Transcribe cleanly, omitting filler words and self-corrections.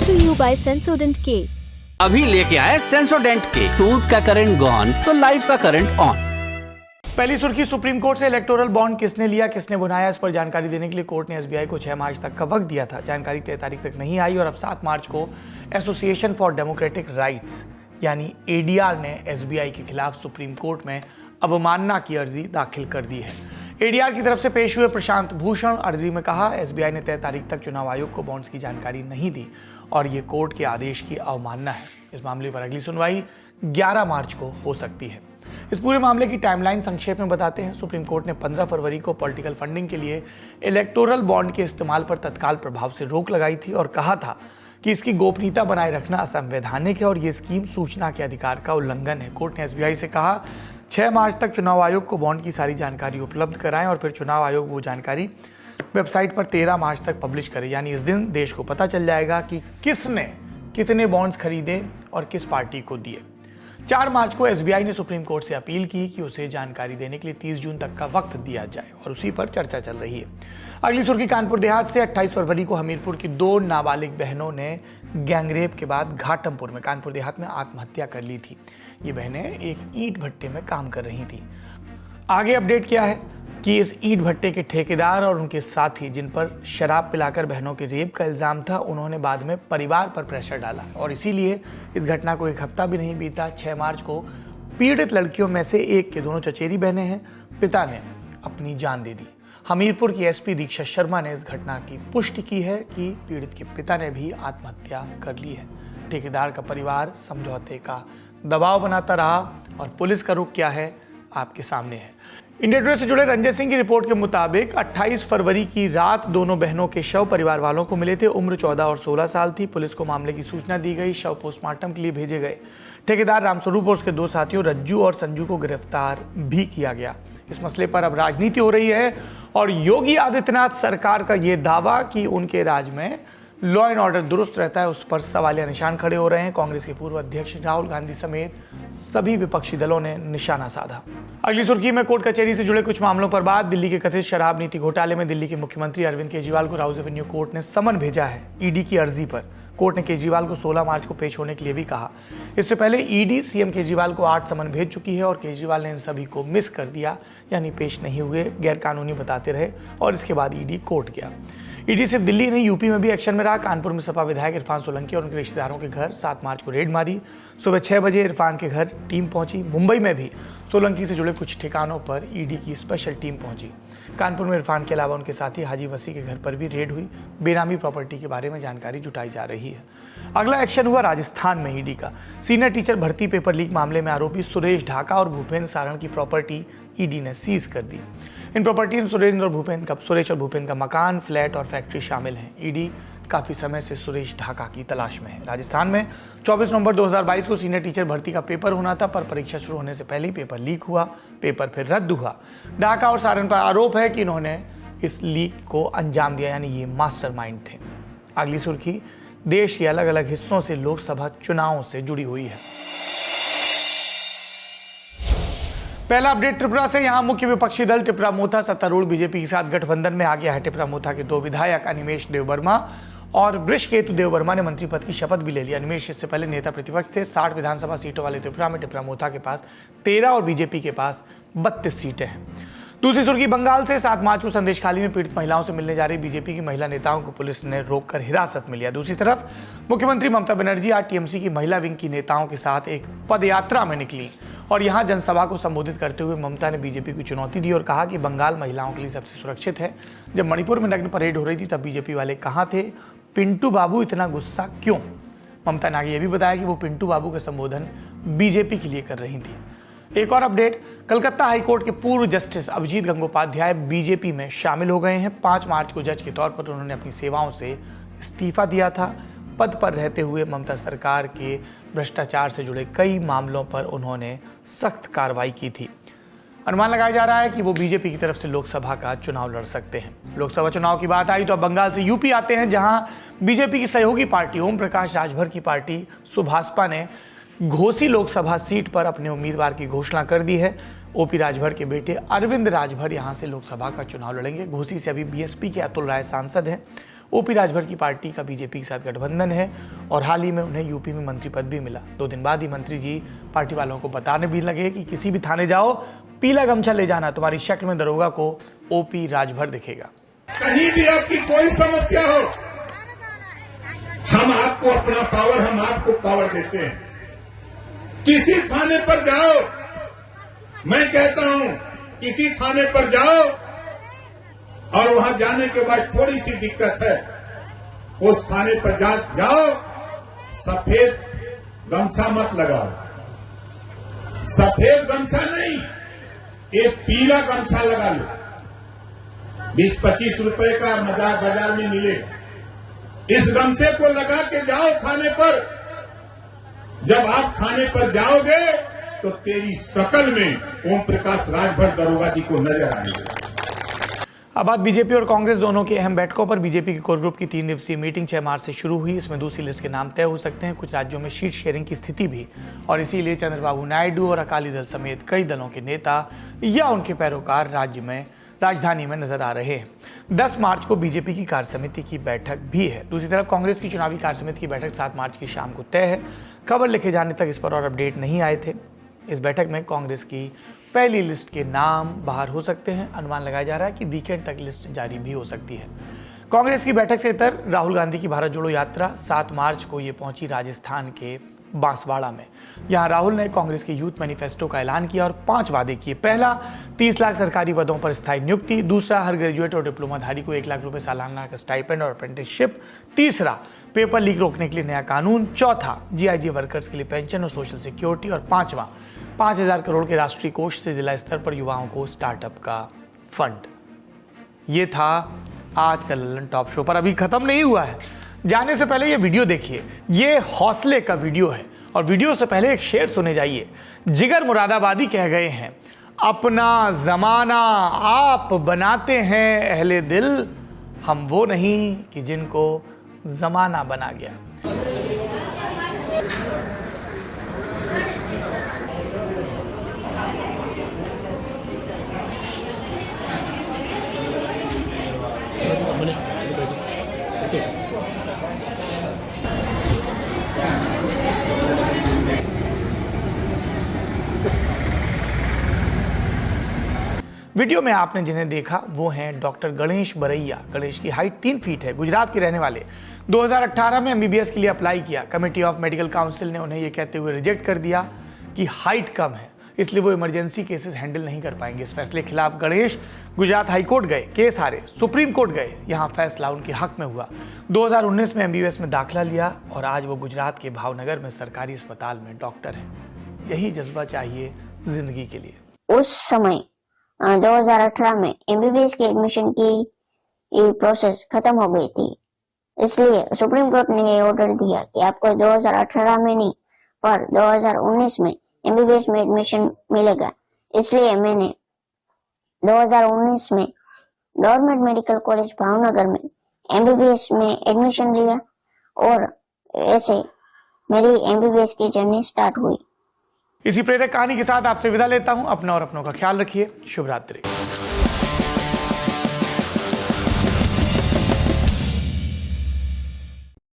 to you by Sensodent K। अभी लेके आए सेंसोडेंट के। टूथ का करंट गॉन तो लाइफ का करंट ऑन। पहली सुर्खी, सुप्रीम कोर्ट से इलेक्टोरल बॉन्ड किसने लिया, किसने बनाया, इस पर जानकारी देने के लिए कोर्ट ने एसबीआई को 6 मार्च तक का वक्त दिया था। जानकारी 3 तारीख तक नहीं आई और अब 7 मार्च को एसोसिएशन फॉर डेमोक्रेटिक राइट्स यानी एडीआर ने एसबीआई के खिलाफ सुप्रीम कोर्ट में अवमानना की अर्जी दाखिल कर दी है। एडीआर की तरफ से पेश हुए प्रशांत भूषण अर्जी में कहा, एसबीआई ने 3 तारीख तक चुनाव आयोग को बॉन्ड्स की जानकारी नहीं दी और ये कोर्ट के आदेश की अवमानना है। इस मामले पर अगली सुनवाई 11 मार्च को हो सकती है। इस पूरे मामले की टाइमलाइन संक्षेप में बताते हैं। सुप्रीम कोर्ट ने 15 फरवरी को पॉलिटिकल फंडिंग के लिए इलेक्टोरल बॉन्ड के इस्तेमाल पर तत्काल प्रभाव से रोक लगाई थी और कहा था कि इसकी गोपनीयता बनाए रखना असंवैधानिक है और ये स्कीम सूचना के अधिकार का उल्लंघन है। कोर्ट ने एसबीआई से कहा 6 मार्च तक चुनाव आयोग को बॉन्ड की सारी जानकारी उपलब्ध कराएं और फिर चुनाव आयोग वो जानकारी वेबसाइट पर 13 मार्च तक पब्लिश करे। यानी इस दिन देश को पता चल जाएगा कि किसने कितने बॉन्ड्स खरीदे और किस पार्टी को दिए। 4 मार्च को एसबीआई ने सुप्रीम कोर्ट से अपील की कि उसे जानकारी देने के लिए 30 जून तक का वक्त दिया जाए और उसी पर चर्चा चल रही है। अगली सुर्खी, कानपुर देहात से 28 फरवरी को हमीरपुर की 2 नाबालिग बहनों ने गैंगरेप के बाद घाटमपुर में कानपुर देहात में आत्महत्या कर ली थी। ये बहनें एक ईंट भट्टे में काम कर रही थी। आगे अपडेट किया है कि इस ईंट भट्टे के ठेकेदार और उनके साथी, जिन पर शराब पिलाकर बहनों के रेप का इल्जाम था, उन्होंने बाद में परिवार पर प्रेशर डाला और इसीलिए इस घटना को 1 हफ्ता भी नहीं बीता 6 मार्च को पीड़ित लड़कियों में से एक के दोनों चचेरी बहनें हैं, पिता ने अपनी जान दे दी। हमीरपुर की एसपी दीक्षा शर्मा ने इस घटना की पुष्टि की है कि पीड़ित के पिता ने भी आत्महत्या कर ली है। ठेकेदार का परिवार समझौते का दबाव बनाता रहा और पुलिस का रुख क्या है आपके सामने है। इंडिया टुडे से जुड़े रंजय सिंह की रिपोर्ट के मुताबिक 28 फरवरी की रात दोनों बहनों के शव परिवार वालों को मिले थे। उम्र 14 और 16 साल थी। पुलिस को मामले की सूचना दी गई। शव पोस्टमार्टम के लिए भेजे गए। ठेकेदार रामस्वरूप और उसके 2 साथियों रज्जू और संजू को गिरफ्तार भी किया गया। इस मसले पर अब राजनीति हो रही है और योगी आदित्यनाथ सरकार का ये दावा कि उनके राज में लॉ एंड ऑर्डर दुरुस्त रहता है, उस पर सवालिया निशान खड़े हो रहे हैं। कांग्रेस के पूर्व अध्यक्ष राहुल गांधी समेत सभी विपक्षी दलों ने निशाना साधा। अगली सुर्खी में कोर्ट कचहरी से जुड़े कुछ मामलों पर बात। दिल्ली के कथित शराब नीति घोटाले में दिल्ली के मुख्यमंत्री अरविंद केजरीवाल को राउज एवेन्यू कोर्ट ने समन भेजा है। ईडी की अर्जी पर कोर्ट ने केजरीवाल को 16 मार्च को पेश होने के लिए भी कहा। इससे पहले ईडी सीएम केजरीवाल को 8 समन भेज चुकी है और केजरीवाल ने इन सभी को मिस कर दिया, यानी पेश नहीं हुए, गैरकानूनी बताते रहे और इसके बाद ईडी कोर्ट गया। ईडी सिर्फ दिल्ली नहीं, यूपी में भी एक्शन में रहा। कानपुर में सपा विधायक इरफान सोलंकी और उनके रिश्तेदारों के घर 7 मार्च को रेड मारी। सुबह 6 बजे इरफान के घर टीम पहुंची। मुंबई में भी सोलंकी से जुड़े कुछ ठिकानों पर ईडी की स्पेशल टीम पहुंची। कानपुर में इरफान के अलावा उनके साथी हाजी वसी के घर पर भी रेड हुई। बेनामी प्रॉपर्टी के बारे में जानकारी जुटाई जा रही है। अगला एक्शन हुआ राजस्थान में ईडी का। सीनियर टीचर भर्ती पेपर लीक मामले में आरोपी सुरेश ढाका और भूपेंद्र सारण की प्रॉपर्टी ईडी ने सीज कर दी। इन प्रॉपर्टी में सुरेश और भूपेंद्र का मकान, फ्लैट और फैक्ट्री शामिल हैं। ईडी काफी समय से सुरेश ढाका की तलाश में है। राजस्थान में 24 नवंबर 2022 को सीनियर टीचर भर्ती का पेपर होना था, पर परीक्षा शुरू होने से पहले ही पेपर लीक हुआ। पेपर फिर रद्द हुआ। ढाका और सारण पर आरोप है कि इन्होंने इस लीक को अंजाम दिया, यानी ये मास्टरमाइंड थे। अगली सुर्खी, देश के अलग अलग हिस्सों से लोकसभा चुनावों से जुड़ी हुई है। पहला अपडेट त्रिपुरा से। यहां मुख्य विपक्षी दल त्रिपुरा मोथा सत्तारूढ़ बीजेपी के साथ गठबंधन में आ गया है। त्रिपुरा मोथा के 2 विधायक अनिमेश देववर्मा और वृषकेतु देववर्मा ने मंत्री पद की शपथ भी ले ली। अनिमेश इससे पहले नेता प्रतिपक्ष थे। 60 विधानसभा सीटों वाले त्रिपुरा में त्रिपुरा मोथा के पास 13 और बीजेपी के पास 32 सीटें हैं। दूसरी सुर्खी, बंगाल से 7 मार्च को संदेशखाली में पीड़ित महिलाओं से मिलने जा रही बीजेपी की महिला नेताओं को पुलिस ने रोककर हिरासत में लिया। दूसरी तरफ मुख्यमंत्री ममता बनर्जी आज टीएमसी की महिला विंग की नेताओं के साथ एक पदयात्रा में निकली और यहां जनसभा को संबोधित करते हुए ममता ने बीजेपी को चुनौती दी और कहा कि बंगाल महिलाओं के लिए सबसे सुरक्षित है। जब मणिपुर में नग्न परेड हो रही थी तब बीजेपी वाले कहां थे? पिंटू बाबू इतना गुस्सा क्यों? ममता ने आगे यह भी बताया कि वो पिंटू बाबू का संबोधन बीजेपी के लिए कर रही थी। एक और अपडेट, कलकत्ता हाईकोर्ट के पूर्व जस्टिस अभिजीत गंगोपाध्याय बीजेपी में शामिल हो गए हैं। 5 मार्च को जज के तौर पर उन्होंने अपनी सेवाओं से इस्तीफा दिया था। पद पर रहते हुए ममता सरकार के भ्रष्टाचार से जुड़े कई मामलों पर उन्होंने सख्त कार्रवाई की थी। अनुमान लगाया जा रहा है कि वो बीजेपी की तरफ से लोकसभा का चुनाव लड़ सकते हैं। लोकसभा चुनाव की बात आई तो अब बंगाल से यूपी आते हैं, जहां बीजेपी की सहयोगी पार्टी ओम प्रकाश राजभर की पार्टी सुभाषपा ने घोसी लोकसभा सीट पर अपने उम्मीदवार की घोषणा कर दी है। ओपी राजभर के बेटे अरविंद राजभर यहां से लोकसभा का चुनाव लड़ेंगे। घोसी से अभी बीएसपी के अतुल राय सांसद हैं। ओपी राजभर की पार्टी का बीजेपी के साथ गठबंधन है और हाल ही में उन्हें यूपी में मंत्री पद भी मिला। 2 दिन बाद ही मंत्री जी पार्टी वालों को बताने भी लगे कि किसी भी थाने जाओ, पीला गमछा ले जाना, तुम्हारी शक्ल में दरोगा को ओपी राजभर दिखेगा। कहीं भी आपकी कोई समस्या हो, हम आपको अपना पावर, हम आपको पावर देते हैं। किसी थाने पर जाओ, मैं कहता हूं किसी थाने पर जाओ और वहां जाने के बाद थोड़ी सी दिक्कत है, उस थाने पर जाओ, सफेद गमछा मत लगाओ। सफेद गमछा नहीं, एक पीला गमछा लगा लो। 20-25 रुपए का मजाक बाजार में मिलेगा। इस गमछे को लगा के जाओ थाने पर। जब आप थाने पर जाओगे तो तेरी शकल में ओम प्रकाश राजभर दरोगा जी को नजर आएंगे। अब बात बीजेपी और कांग्रेस दोनों की अहम बैठकों पर। बीजेपी के कोर ग्रुप की 3 दिवसीय मीटिंग 6 मार्च से शुरू हुई। इसमें दूसरी लिस्ट के नाम तय हो सकते हैं। कुछ राज्यों में सीट शेयरिंग की स्थिति भी, और इसीलिए चंद्रबाबू नायडू और अकाली दल समेत कई दलों के नेता या उनके पैरोकार राजधानी में नजर आ रहे हैं। 10 मार्च को बीजेपी की कार्य समिति की बैठक भी है। दूसरी तरफ कांग्रेस की चुनावी कार्य समिति की बैठक 7 मार्च की शाम को तय है। खबर लिखे जाने तक इस पर और अपडेट नहीं आए थे। इस बैठक में कांग्रेस की पहली लिस्ट के नाम बाहर हो सकते हैं। अनुमान लगाया जा रहा है कि वीकेंड तक लिस्ट जारी भी हो सकती है। कांग्रेस की बैठक से इतर राहुल गांधी की भारत जोड़ो यात्रा 7 मार्च को ये पहुंची राजस्थान के बांसवाड़ा में। यहां राहुल ने कांग्रेस के यूथ मैनिफेस्टो का ऐलान किया और 5 वादे किए। पहला, 30 लाख सरकारी पदों पर स्थायी नियुक्ति। दूसरा, हर ग्रेजुएट और डिप्लोमाधारी को 1 लाख रुपए सालाना का स्टाइपेंड और अप्रेंटिसशिप। तीसरा, पेपर लीक रोकने के लिए नया कानून। चौथा, जीआईजी वर्कर्स के लिए पेंशन और सोशल सिक्योरिटी। और 5वां, 5,000 करोड़ के राष्ट्रीय कोष से जिला स्तर पर युवाओं को स्टार्टअप का फंड। ये था आज का ललन टॉप शो, पर अभी खत्म नहीं हुआ है। जाने से पहले ये वीडियो देखिए। ये हौसले का वीडियो है और वीडियो से पहले एक शेर सुने जाइए। जिगर मुरादाबादी कह गए हैं, अपना जमाना आप बनाते हैं अहले दिल, हम वो नहीं कि जिनको जमाना बना गया। वीडियो में आपने जिन्हें देखा वो हैं डॉक्टर गणेश बरैया। गणेश की हाइट 3 फीट है, गुजरात के रहने वाले। 2018 में एमबीबीएस के लिए अप्लाई किया। कमेटी ऑफ मेडिकल काउंसिल ने उन्हें यह कहते हुए रिजेक्ट कर दिया कि हाइट कम है, इसलिए वो इमरजेंसी केसेस हैंडल नहीं कर पाएंगे। इस फैसले के खिलाफ गणेश गुजरात हाईकोर्ट गए, केस हारे, सुप्रीम कोर्ट गए, यहाँ फैसला उनके हक में हुआ। 2019 में एमबीबीएस में दाखिला लिया और आज वो गुजरात के भावनगर में सरकारी अस्पताल में डॉक्टर हैं। यही जज्बा चाहिए जिंदगी के लिए। उस समय 2018 में एमबीबीएस के एडमिशन की प्रोसेस खत्म हो गई थी, इसलिए सुप्रीम कोर्ट ने ये ऑर्डर दिया कि आपको 2018 में नहीं पर 2019 में एमबीबीएस में एडमिशन मिलेगा। इसलिए मैंने 2019 में गवर्नमेंट मेडिकल कॉलेज भावनगर में एमबीबीएस में एडमिशन लिया और ऐसे मेरी एमबीबीएस की जर्नी स्टार्ट हुई। इसी प्रेरक कहानी के साथ आपसे विदा लेता हूं। अपना और अपनों का ख्याल रखिए। शुभ रात्रि।